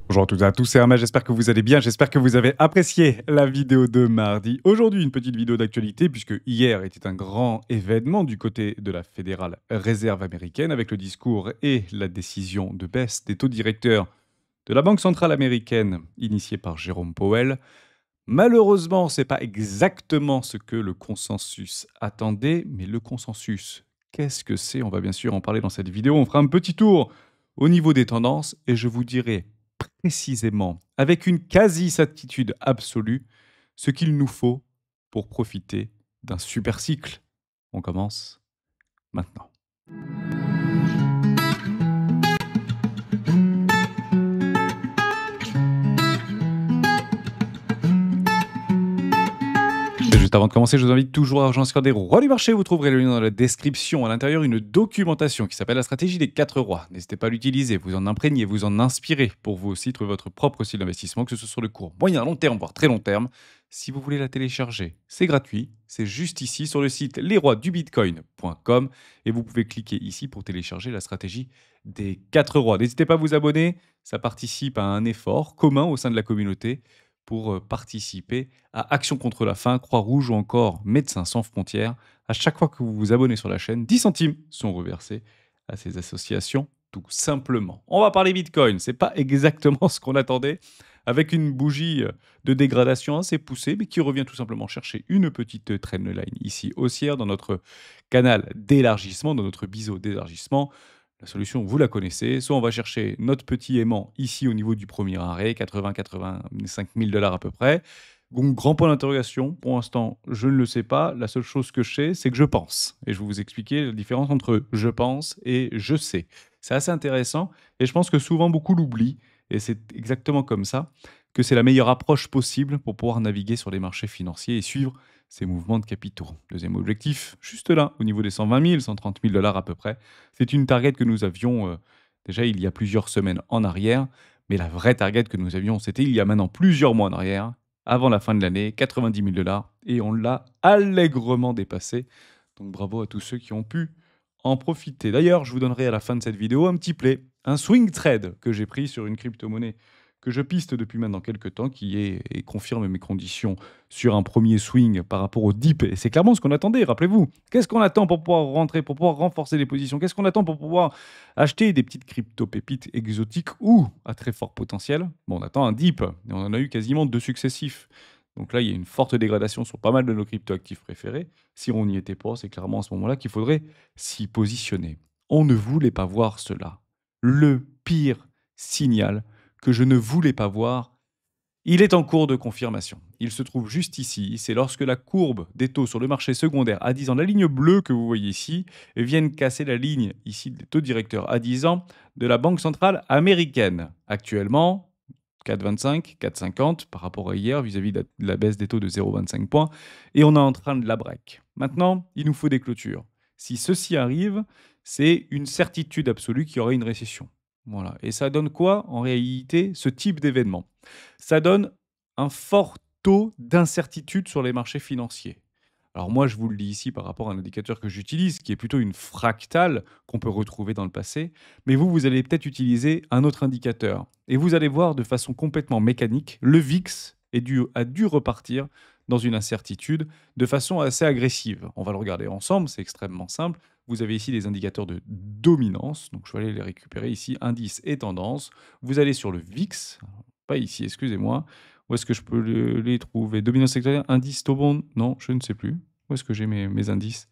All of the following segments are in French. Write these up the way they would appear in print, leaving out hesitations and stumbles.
Bonjour à toutes et à tous, c'est Hermès, j'espère que vous allez bien, j'espère que vous avez apprécié la vidéo de mardi. Aujourd'hui, une petite vidéo d'actualité, puisque hier était un grand événement du côté de la Fédérale Réserve américaine, avec le discours et la décision de baisse des taux directeurs de la Banque centrale américaine, initiée par Jérôme Powell. Malheureusement, ce n'est pas exactement ce que le consensus attendait, mais le consensus, qu'est-ce que c'est? On va bien sûr en parler dans cette vidéo. On fera un petit tour au niveau des tendances et je vous dirai précisément, avec une quasi-certitude absolue, ce qu'il nous faut pour profiter d'un super cycle. On commence maintenant. Et juste avant de commencer, je vous invite toujours à rejoindre des rois du marché. Vous trouverez le lien dans la description. À l'intérieur, une documentation qui s'appelle la stratégie des 4 rois. N'hésitez pas à l'utiliser, vous en imprégner, vous en inspirer pour vous aussi trouver votre propre style d'investissement, que ce soit sur le court, moyen, long terme, voire très long terme. Si vous voulez la télécharger, c'est gratuit. C'est juste ici sur le site lesroisdubitcoin.com et vous pouvez cliquer ici pour télécharger la stratégie des 4 rois. N'hésitez pas à vous abonner. Ça participe à un effort commun au sein de la communauté pour participer à Action contre la faim, Croix-Rouge ou encore Médecins sans frontières. À chaque fois que vous vous abonnez sur la chaîne, 10 centimes sont reversés à ces associations, tout simplement. On va parler Bitcoin, c'est pas exactement ce qu'on attendait, avec une bougie de dégradation assez poussée, mais qui revient tout simplement chercher une petite trendline ici haussière dans notre canal d'élargissement, dans notre biseau d'élargissement. La solution, vous la connaissez. Soit on va chercher notre petit aimant ici au niveau du premier arrêt, 80-85 000 $ à peu près. Donc, grand point d'interrogation. Pour l'instant, je ne le sais pas. La seule chose que je sais, c'est que je pense. Et je vais vous expliquer la différence entre je pense et je sais. C'est assez intéressant et je pense que souvent beaucoup l'oublient. Et c'est exactement comme ça que c'est la meilleure approche possible pour pouvoir naviguer sur les marchés financiers et suivre ces mouvements de capitaux. Deuxième objectif, juste là, au niveau des 120 000, 130 000 $ à peu près. C'est une target que nous avions déjà il y a plusieurs semaines en arrière, mais la vraie target que nous avions, c'était il y a maintenant plusieurs mois en arrière, avant la fin de l'année, 90 000 $, et on l'a allègrement dépassé. Donc bravo à tous ceux qui ont pu en profiter. D'ailleurs, je vous donnerai à la fin de cette vidéo un petit play, un swing trade que j'ai pris sur une crypto-monnaie que je piste depuis maintenant quelques temps, qui est et confirme mes conditions sur un premier swing par rapport au dip. Et c'est clairement ce qu'on attendait, rappelez-vous. Qu'est-ce qu'on attend pour pouvoir rentrer, pour pouvoir renforcer les positions? Qu'est-ce qu'on attend pour pouvoir acheter des petites crypto-pépites exotiques ou à très fort potentiel? Bon, on attend un dip, et on en a eu quasiment 2 successifs. Donc là, il y a une forte dégradation sur pas mal de nos crypto-actifs préférés. Si on n'y était pas, c'est clairement à ce moment-là qu'il faudrait s'y positionner. On ne voulait pas voir cela. Le pire signal que je ne voulais pas voir, il est en cours de confirmation. Il se trouve juste ici. C'est lorsque la courbe des taux sur le marché secondaire à 10 ans, la ligne bleue que vous voyez ici, viennent casser la ligne ici des taux directeurs à 10 ans de la Banque centrale américaine. Actuellement, 4,25, 4,50 par rapport à hier vis-à-vis de la baisse des taux de 0,25 points. Et on est en train de la break. Maintenant, il nous faut des clôtures. Si ceci arrive, c'est une certitude absolue qu'il y aura une récession. Voilà. Et ça donne quoi, en réalité, ce type d'événement? Ça donne un fort taux d'incertitude sur les marchés financiers. Alors moi, je vous le dis ici par rapport à un indicateur que j'utilise, qui est plutôt une fractale qu'on peut retrouver dans le passé, mais vous, vous allez peut-être utiliser un autre indicateur. Et vous allez voir de façon complètement mécanique, le VIX a dû repartir dans une incertitude de façon assez agressive. On va le regarder ensemble, c'est extrêmement simple. Vous avez ici des indicateurs de dominance, donc je vais aller les récupérer ici, indice et tendance. Vous allez sur le VIX, pas ici, excusez-moi. Où est-ce que je peux les trouver? Dominance sectorielle, indice Tobon? Non, je ne sais plus. Où est-ce que j'ai mes indices?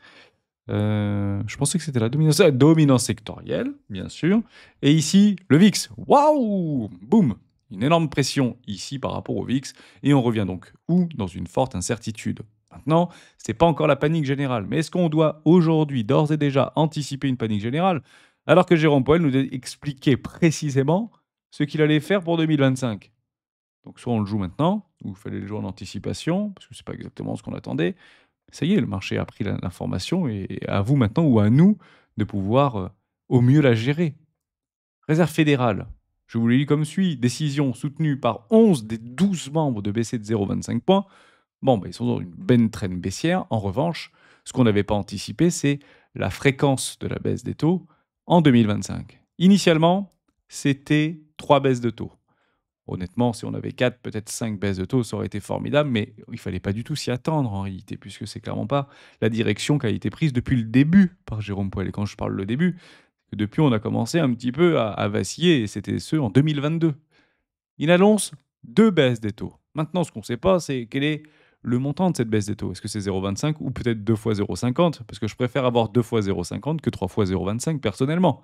Je pensais que c'était la dominance sectorielle, bien sûr. Et ici, le VIX. Waouh! Boum! Une énorme pression ici par rapport au VIX. Et on revient donc où? Dans une forte incertitude. Maintenant, ce n'est pas encore la panique générale. Mais est-ce qu'on doit aujourd'hui, d'ores et déjà, anticiper une panique générale alors que Jérôme Powell nous a expliqué précisément ce qu'il allait faire pour 2025? Donc soit on le joue maintenant, ou il fallait le jouer en anticipation, parce que c'est pas exactement ce qu'on attendait. Ça y est, le marché a pris l'information et à vous maintenant ou à nous de pouvoir au mieux la gérer. Réserve fédérale, je vous le lis comme suit. Décision soutenue par 11 des 12 membres de baisser de 0,25 points. Bon, ils sont dans une belle traîne baissière. En revanche, ce qu'on n'avait pas anticipé, c'est la fréquence de la baisse des taux en 2025. Initialement, c'était 3 baisses de taux. Honnêtement, si on avait 4, peut-être 5 baisses de taux, ça aurait été formidable, mais il fallait pas du tout s'y attendre en réalité, puisque c'est clairement pas la direction qui a été prise depuis le début par Jérôme Powell. Et quand je parle le début, depuis on a commencé un petit peu à vaciller, et c'était ce en 2022. Il annonce 2 baisses des taux. Maintenant, ce qu'on ne sait pas, c'est quel est le montant de cette baisse des taux. Est-ce que c'est 0,25 ou peut-être 2 fois 0,50? Parce que je préfère avoir 2 fois 0,50 que 3 fois 0,25 personnellement.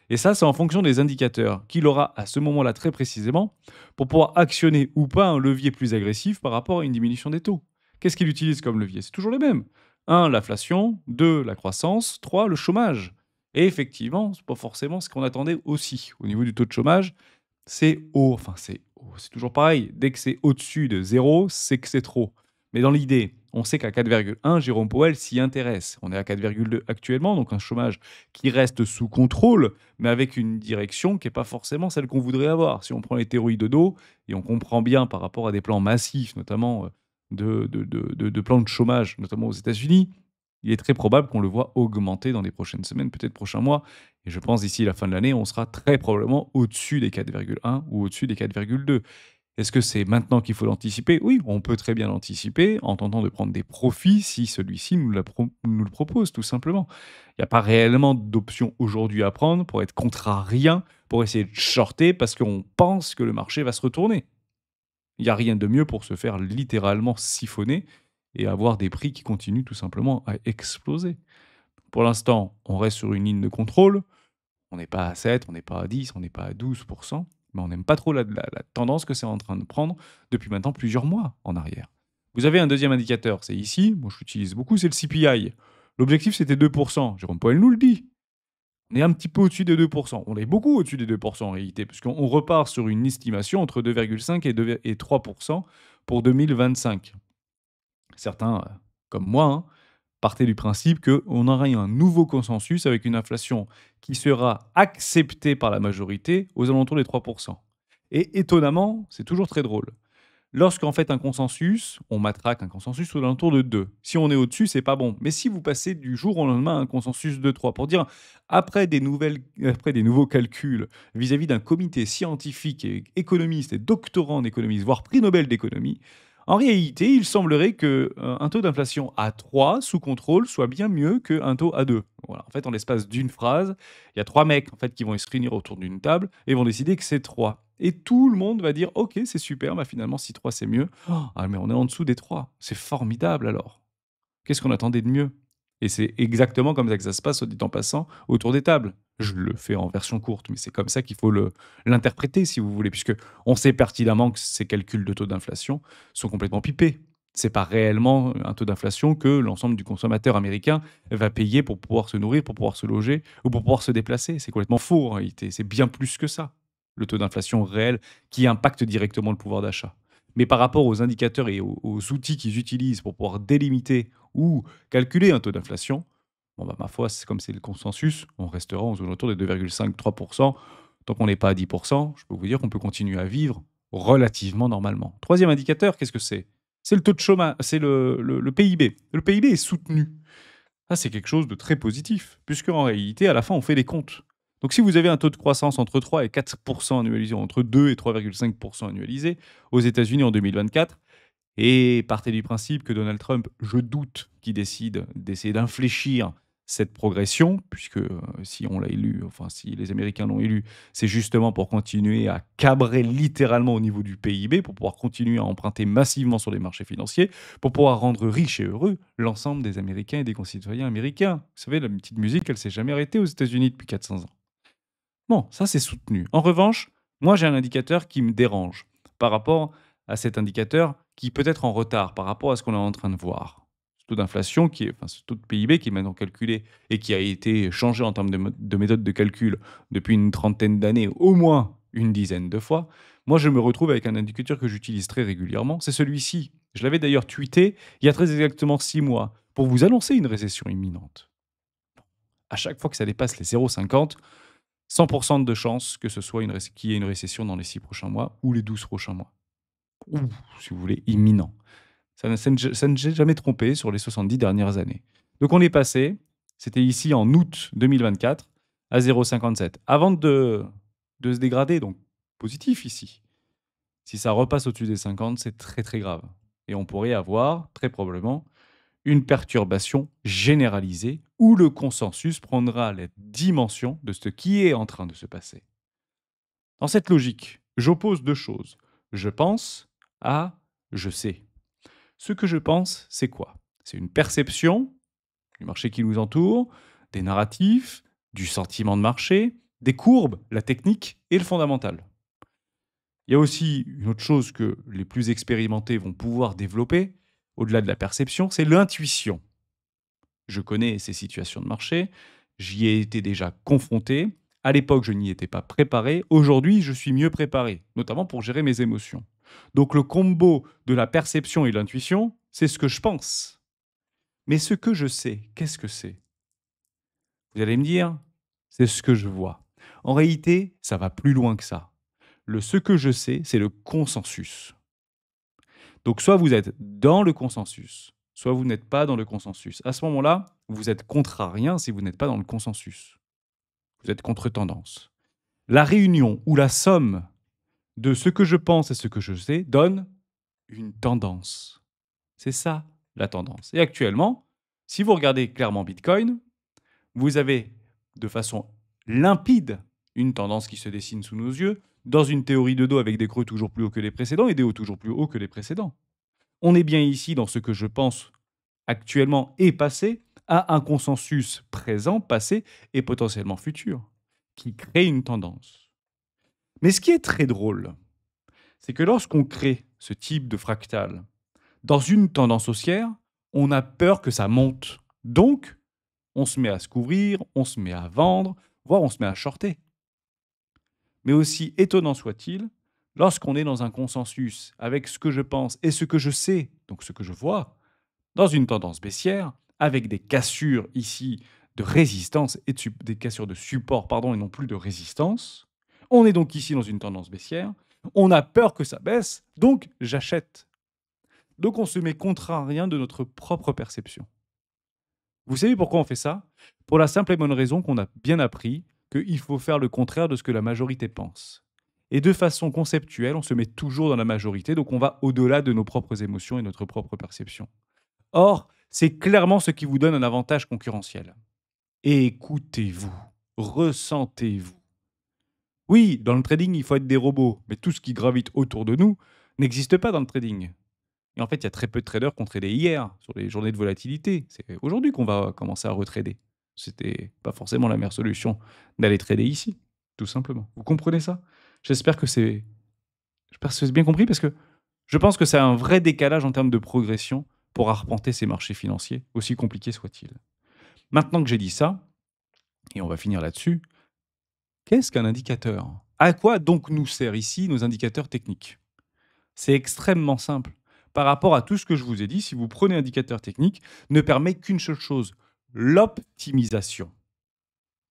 Et ça, c'est en fonction des indicateurs qu'il aura à ce moment-là très précisément pour pouvoir actionner ou pas un levier plus agressif par rapport à une diminution des taux. Qu'est-ce qu'il utilise comme levier? C'est toujours les mêmes. 1, l'inflation. 2, la croissance. 3, le chômage. Et effectivement, ce n'est pas forcément ce qu'on attendait aussi. Au niveau du taux de chômage, c'est haut, enfin c'est haut, c'est toujours pareil. Dès que c'est au-dessus de 0, c'est que c'est trop. Mais dans l'idée, on sait qu'à 4,1, Jérôme Powell s'y intéresse. On est à 4,2 actuellement, donc un chômage qui reste sous contrôle, mais avec une direction qui n'est pas forcément celle qu'on voudrait avoir. Si on prend les théories de dos, et on comprend bien par rapport à des plans massifs, notamment de plans de chômage, notamment aux États-Unis, il est très probable qu'on le voit augmenter dans les prochaines semaines, peut-être prochains mois. Et je pense d'ici la fin de l'année, on sera très probablement au-dessus des 4,1 ou au-dessus des 4,2. Est-ce que c'est maintenant qu'il faut l'anticiper? Oui, on peut très bien l'anticiper en tentant de prendre des profits si celui-ci nous le propose, tout simplement. Il n'y a pas réellement d'option aujourd'hui à prendre pour être contrariant, pour essayer de shorter parce qu'on pense que le marché va se retourner. Il n'y a rien de mieux pour se faire littéralement siphonner et avoir des prix qui continuent tout simplement à exploser. Pour l'instant, on reste sur une ligne de contrôle. On n'est pas à 7, on n'est pas à 10, on n'est pas à 12, mais on n'aime pas trop la tendance que c'est en train de prendre depuis maintenant plusieurs mois en arrière. Vous avez un deuxième indicateur, c'est ici, moi je l'utilise beaucoup, c'est le CPI. L'objectif c'était 2%. Jérôme Powell nous le dit. On est un petit peu au-dessus des 2%. On est beaucoup au-dessus des 2% en réalité, puisqu'on repart sur une estimation entre 2,5 et 3% pour 2025. Certains, comme moi, hein, partaient du principe qu'on aurait un nouveau consensus avec une inflation qui sera acceptée par la majorité aux alentours des 3%. Et étonnamment, c'est toujours très drôle. Lorsqu'on fait un consensus, on matraque un consensus aux alentours de 2. Si on est au-dessus, c'est pas bon. Mais si vous passez du jour au lendemain à un consensus de 3, pour dire, après des nouveaux calculs vis-à-vis d'un comité scientifique et économiste et doctorant en économie, voire prix Nobel d'économie, en réalité, il semblerait que un taux d'inflation à 3 sous contrôle soit bien mieux qu'un taux à 2. Voilà. En fait, en l'espace d'une phrase, il y a 3 mecs en fait, qui vont se réunir autour d'une table et vont décider que c'est 3. Et tout le monde va dire: «OK, c'est super, bah, finalement, si 3 c'est mieux. Oh, ah, mais on est en dessous des 3. C'est formidable alors. Qu'est-ce qu'on attendait de mieux?» Et c'est exactement comme ça que ça se passe, soit dit en passant, autour des tables. Je le fais en version courte, mais c'est comme ça qu'il faut l'interpréter, si vous voulez, puisque on sait pertinemment que ces calculs de taux d'inflation sont complètement pipés. C'est pas réellement un taux d'inflation que l'ensemble du consommateur américain va payer pour pouvoir se nourrir, pour pouvoir se loger ou pour pouvoir se déplacer. C'est complètement faux en réalité. C'est bien plus que ça, le taux d'inflation réel qui impacte directement le pouvoir d'achat. Mais par rapport aux indicateurs et aux outils qu'ils utilisent pour pouvoir délimiter ou calculer un taux d'inflation, bon bah, ma foi, c'est comme c'est le consensus, on restera aux alentours des 2,5-3%. Tant qu'on n'est pas à 10%, je peux vous dire qu'on peut continuer à vivre relativement normalement. Troisième indicateur, qu'est-ce que c'est? C'est le taux de chômage, c'est le PIB. Le PIB est soutenu. Ça, c'est quelque chose de très positif, puisque en réalité, à la fin, on fait les comptes. Donc si vous avez un taux de croissance entre 3 et 4% annualisé, entre 2 et 3,5% annualisé aux États-Unis en 2024, et partez du principe que Donald Trump, je doute qu'il décide d'essayer d'infléchir cette progression, puisque si on l'a élu, enfin si les Américains l'ont élu, c'est justement pour continuer à cabrer littéralement au niveau du PIB, pour pouvoir continuer à emprunter massivement sur les marchés financiers, pour pouvoir rendre riches et heureux l'ensemble des Américains et des concitoyens américains. Vous savez, la petite musique, elle s'est jamais arrêtée aux États-Unis depuis 400 ans. Bon, ça c'est soutenu. En revanche, moi j'ai un indicateur qui me dérange par rapport à cet indicateur qui peut être en retard par rapport à ce qu'on est en train de voir. Ce taux d'inflation, enfin ce taux de PIB qui est maintenant calculé et qui a été changé en termes de méthode de calcul depuis une trentaine d'années, au moins une dizaine de fois. Moi, je me retrouve avec un indicateur que j'utilise très régulièrement. C'est celui-ci. Je l'avais d'ailleurs tweeté il y a très exactement 6 mois pour vous annoncer une récession imminente. À chaque fois que ça dépasse les 0,50, 100 de chances que ce soit qu'il y ait une récession dans les 6 prochains mois ou les 12 prochains mois. Ou, si vous voulez, imminent. Ça ne s'est jamais trompé sur les 70 dernières années. Donc on est passé, c'était ici en août 2024, à 0,57. Avant de se dégrader, donc positif ici. Si ça repasse au-dessus des 50, c'est très, très grave et on pourrait avoir, très probablement, une perturbation généralisée où le consensus prendra la dimension de ce qui est en train de se passer. Dans cette logique, j'oppose 2 choses. Je pense à je sais. Ce que je pense, c'est quoi? C'est une perception du marché qui nous entoure, des narratifs, du sentiment de marché, des courbes, la technique et le fondamental. Il y a aussi une autre chose que les plus expérimentés vont pouvoir développer, au-delà de la perception, c'est l'intuition. Je connais ces situations de marché, j'y ai été déjà confronté. À l'époque, je n'y étais pas préparé. Aujourd'hui, je suis mieux préparé, notamment pour gérer mes émotions. Donc le combo de la perception et de l'intuition, c'est ce que je pense. Mais ce que je sais, qu'est-ce que c'est? Vous allez me dire, c'est ce que je vois. En réalité, ça va plus loin que ça. Le ce que je sais, c'est le consensus. Donc soit vous êtes dans le consensus, soit vous n'êtes pas dans le consensus. À ce moment-là, vous êtes contrarien si vous n'êtes pas dans le consensus. Vous êtes contre tendance. La réunion ou la somme de ce que je pense et ce que je sais donne une tendance. C'est ça la tendance. Et actuellement, si vous regardez clairement Bitcoin, vous avez de façon limpide une tendance qui se dessine sous nos yeux, dans une théorie de dos avec des creux toujours plus hauts que les précédents et des hauts toujours plus hauts que les précédents. On est bien ici dans ce que je pense actuellement et passé à un consensus présent, passé et potentiellement futur, qui crée une tendance. Mais ce qui est très drôle, c'est que lorsqu'on crée ce type de fractal dans une tendance haussière, on a peur que ça monte. Donc, on se met à se couvrir, on se met à vendre, voire on se met à shorter. Mais aussi étonnant soit-il, lorsqu'on est dans un consensus avec ce que je pense et ce que je sais, donc ce que je vois, dans une tendance baissière, avec des cassures ici de résistance et des cassures de support, pardon, et non plus de résistance. On est donc ici dans une tendance baissière. On a peur que ça baisse, donc j'achète. Donc on se met contrarien de notre propre perception. Vous savez pourquoi on fait ça? Pour la simple et bonne raison qu'on a bien appris qu'il faut faire le contraire de ce que la majorité pense. Et de façon conceptuelle, on se met toujours dans la majorité, donc on va au-delà de nos propres émotions et notre propre perception. Or, c'est clairement ce qui vous donne un avantage concurrentiel. Écoutez-vous, ressentez-vous. Oui, dans le trading, il faut être des robots, mais tout ce qui gravite autour de nous n'existe pas dans le trading. Et en fait, il y a très peu de traders qui ont tradé hier, sur les journées de volatilité. C'est aujourd'hui qu'on va commencer à retrader. C'était pas forcément la meilleure solution d'aller trader ici, tout simplement. Vous comprenez ça? J'espère que c'est J'espère que c'est bien compris parce que je pense que c'est un vrai décalage en termes de progression pour arpenter ces marchés financiers, aussi compliqués soient-ils. Maintenant que j'ai dit ça, et on va finir là-dessus, qu'est-ce qu'un indicateur? À quoi donc nous servent ici nos indicateurs techniques? C'est extrêmement simple. Par rapport à tout ce que je vous ai dit, si vous prenez un indicateur technique, ne permet qu'une seule chose, l'optimisation.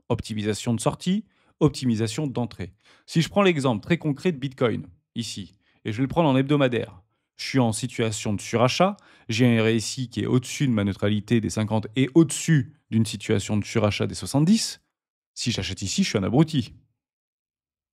Optimisation de sortie, optimisation d'entrée. Si je prends l'exemple très concret de Bitcoin, ici, et je vais le prendre en hebdomadaire, je suis en situation de surachat, j'ai un RSI qui est au-dessus de ma neutralité des 50 et au-dessus d'une situation de surachat des 70. Si j'achète ici, je suis un abruti.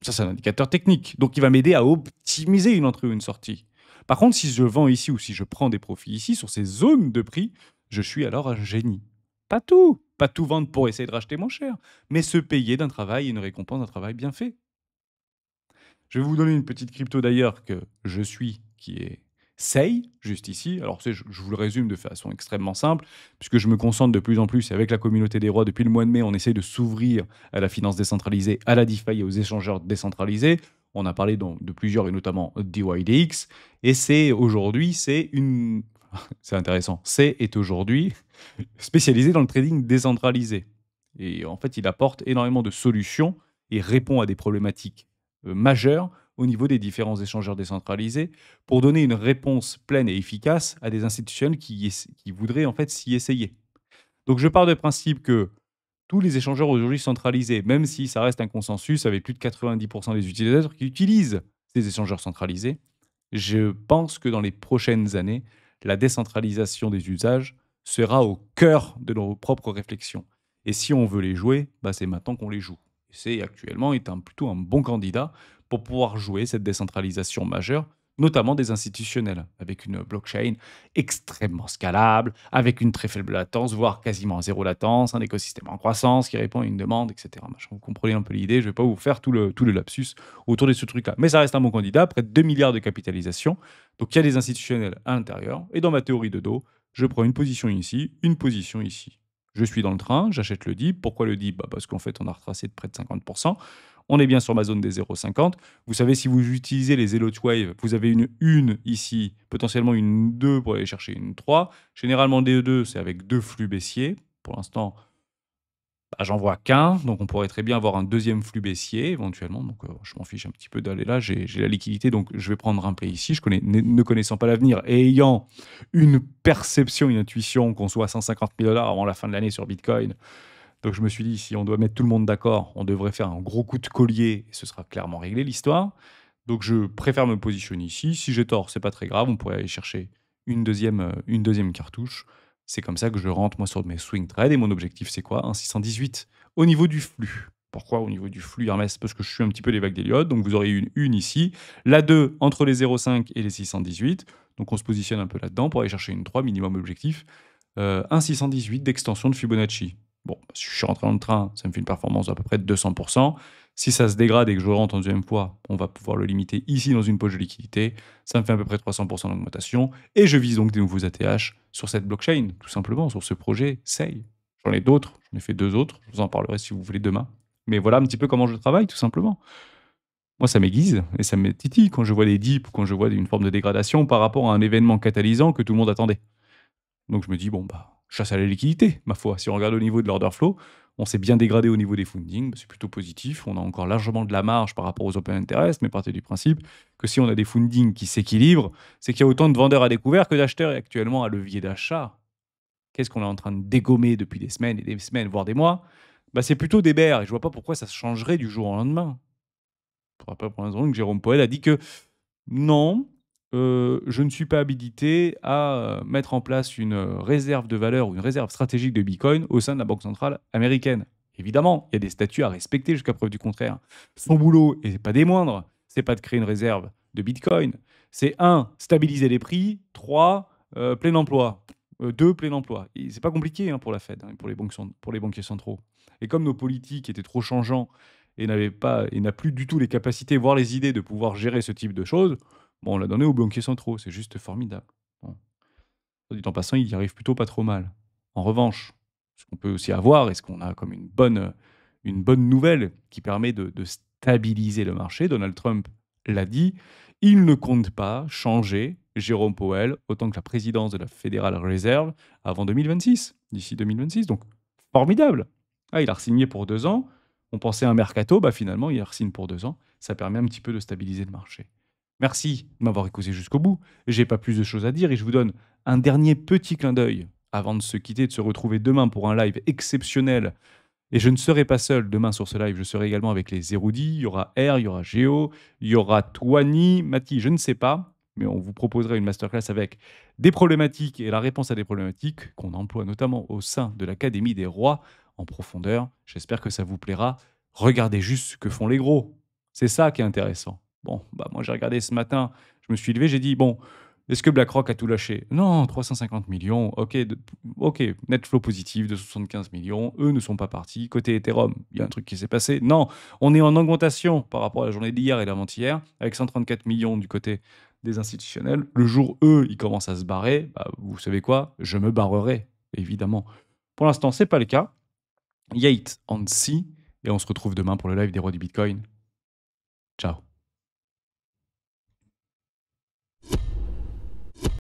Ça, c'est un indicateur technique. Donc, il va m'aider à optimiser une entrée ou une sortie. Par contre, si je vends ici ou si je prends des profits ici, sur ces zones de prix, je suis alors un génie. Pas tout vendre pour essayer de racheter moins cher, mais se payer d'un travail et une récompense d'un travail bien fait. Je vais vous donner une petite crypto d'ailleurs que je suis, qui est SEI, juste ici. Alors, je vous le résume de façon extrêmement simple, puisque je me concentre de plus en plus, et avec la communauté des rois, depuis le mois de mai, on essaye de s'ouvrir à la finance décentralisée, à la DeFi et aux échangeurs décentralisés. On a parlé donc de plusieurs, et notamment DYDX. Et c'est intéressant. C'est est aujourd'hui spécialisé dans le trading décentralisé. Et en fait, il apporte énormément de solutions et répond à des problématiques majeures au niveau des différents échangeurs décentralisés pour donner une réponse pleine et efficace à des institutions qui voudraient en fait s'y essayer. Donc je pars du principe que tous les échangeurs aujourd'hui centralisés, même si ça reste un consensus avec plus de 90% des utilisateurs qui utilisent ces échangeurs centralisés, je pense que dans les prochaines années, la décentralisation des usages sera au cœur de nos propres réflexions. Et si on veut les jouer, bah c'est maintenant qu'on les joue. C'est actuellement plutôt un bon candidat pour pouvoir jouer cette décentralisation majeure, notamment des institutionnels, avec une blockchain extrêmement scalable, avec une très faible latence, voire quasiment zéro latence, un écosystème en croissance qui répond à une demande, etc. Machin. Vous comprenez un peu l'idée, je ne vais pas vous faire tout le lapsus autour de ce truc-là. Mais ça reste un bon candidat, près de 2 milliards de capitalisation. Donc il y a des institutionnels à l'intérieur. Et dans ma théorie de dos, je prends une position ici, une position ici. Je suis dans le train, j'achète le DIP. Pourquoi le DIP? Parce qu'en fait, on a retracé de près de 50%. On est bien sur ma zone des 0,50. Vous savez, si vous utilisez les Elliott Wave, vous avez une 1 ici, potentiellement une 2 pour aller chercher une 3. Généralement, des 2, c'est avec deux flux baissiers. Pour l'instant, bah, j'en vois qu'un, donc on pourrait très bien avoir un deuxième flux baissier éventuellement. Donc je m'en fiche un petit peu d'aller là, j'ai la liquidité, donc je vais prendre un play ici. Je connais, ne connaissant pas l'avenir et ayant une perception, une intuition qu'on soit à 150 000 dollars avant la fin de l'année sur Bitcoin. Donc je me suis dit, si on doit mettre tout le monde d'accord, on devrait faire un gros coup de collier et ce sera clairement réglé l'histoire. Donc je préfère me positionner ici. Si j'ai tort, c'est pas très grave, on pourrait aller chercher une deuxième cartouche. C'est comme ça que je rentre moi sur mes swing trades et mon objectif c'est quoi? Un 618 au niveau du flux. Pourquoi au niveau du flux, Hermès? Parce que je suis un petit peu les vagues d'Elliott, donc vous aurez une ici, la 2 entre les 0,5 et les 618. Donc on se positionne un peu là-dedans pour aller chercher une 3 minimum objectif. Un 618 d'extension de Fibonacci. Bon, si je suis rentré dans le train, ça me fait une performance d'à peu près de 200%. Si ça se dégrade et que je rentre en deuxième fois, on va pouvoir le limiter ici dans une poche de liquidité. Ça me fait à peu près 300% d'augmentation. Et je vise donc des nouveaux ATH sur cette blockchain, tout simplement, sur ce projet SEI. J'en ai d'autres, j'en ai fait deux autres. Je vous en parlerai si vous voulez demain. Mais voilà un petit peu comment je travaille, tout simplement. Moi, ça m'aiguise et ça me titille quand je vois des dips, quand je vois une forme de dégradation par rapport à un événement catalysant que tout le monde attendait. Donc je me dis, bon, bah, chasse à la liquidité, ma foi. Si on regarde au niveau de l'order flow, on s'est bien dégradé au niveau des fundings, bah, c'est plutôt positif. On a encore largement de la marge par rapport aux open interest, mais partez du principe que si on a des fundings qui s'équilibrent, c'est qu'il y a autant de vendeurs à découvert que d'acheteurs et actuellement à levier d'achat. Qu'est-ce qu'on est en train de dégommer depuis des semaines et des semaines, voire des mois? Bah, c'est plutôt des bears et je vois pas pourquoi ça se changerait du jour au lendemain. Pour pas pour raison que Jérôme Powell a dit que non, je ne suis pas habilité à, mettre en place une, réserve de valeur ou une réserve stratégique de bitcoin au sein de la banque centrale américaine. Évidemment, il y a des statuts à respecter jusqu'à preuve du contraire. Son boulot, et pas des moindres, c'est pas de créer une réserve de bitcoin, c'est un, stabiliser les prix, 3, plein emploi, 2, plein emploi. Et c'est pas compliqué, hein, pour la Fed, hein, pour les banquiers centraux. Et comme nos politiques étaient trop changeants et n'a plus du tout les capacités, voire les idées de pouvoir gérer ce type de choses, bon, on l'a donné aux banquiers centraux, c'est juste formidable. Bon, soit dit en passant, il y arrive plutôt pas trop mal. En revanche, ce qu'on peut aussi avoir et ce qu'on a comme une bonne nouvelle qui permet de stabiliser le marché, Donald Trump l'a dit, il ne compte pas changer Jérôme Powell autant que la présidence de la Federal Reserve avant 2026, d'ici 2026. Donc, formidable. Ah, il a re-signé pour 2 ans. On pensait à un mercato, bah finalement, il re-signe pour 2 ans. Ça permet un petit peu de stabiliser le marché. Merci de m'avoir écouté jusqu'au bout. J'ai pas plus de choses à dire et je vous donne un dernier petit clin d'œil avant de se quitter, de se retrouver demain pour un live exceptionnel. Et je ne serai pas seul demain sur ce live, je serai également avec les érudits. Il y aura R, il y aura Géo, il y aura Toani, Mati, je ne sais pas, mais on vous proposera une masterclass avec des problématiques et la réponse à des problématiques qu'on emploie notamment au sein de l'Académie des Rois en profondeur. J'espère que ça vous plaira. Regardez juste ce que font les gros. C'est ça qui est intéressant. Bon, bah moi j'ai regardé ce matin, je me suis levé, j'ai dit, bon, est-ce que BlackRock a tout lâché? Non, 350 millions, ok, ok, net flow positif de 75 millions, eux ne sont pas partis. Côté Ethereum, il y a un truc qui s'est passé. Non, on est en augmentation par rapport à la journée d'hier et d'avant-hier, avec 134 millions du côté des institutionnels. Le jour, eux, ils commencent à se barrer, bah, vous savez quoi? Je me barrerai, évidemment. Pour l'instant, c'est pas le cas. Yate and see, et on se retrouve demain pour le live des rois du Bitcoin. Ciao.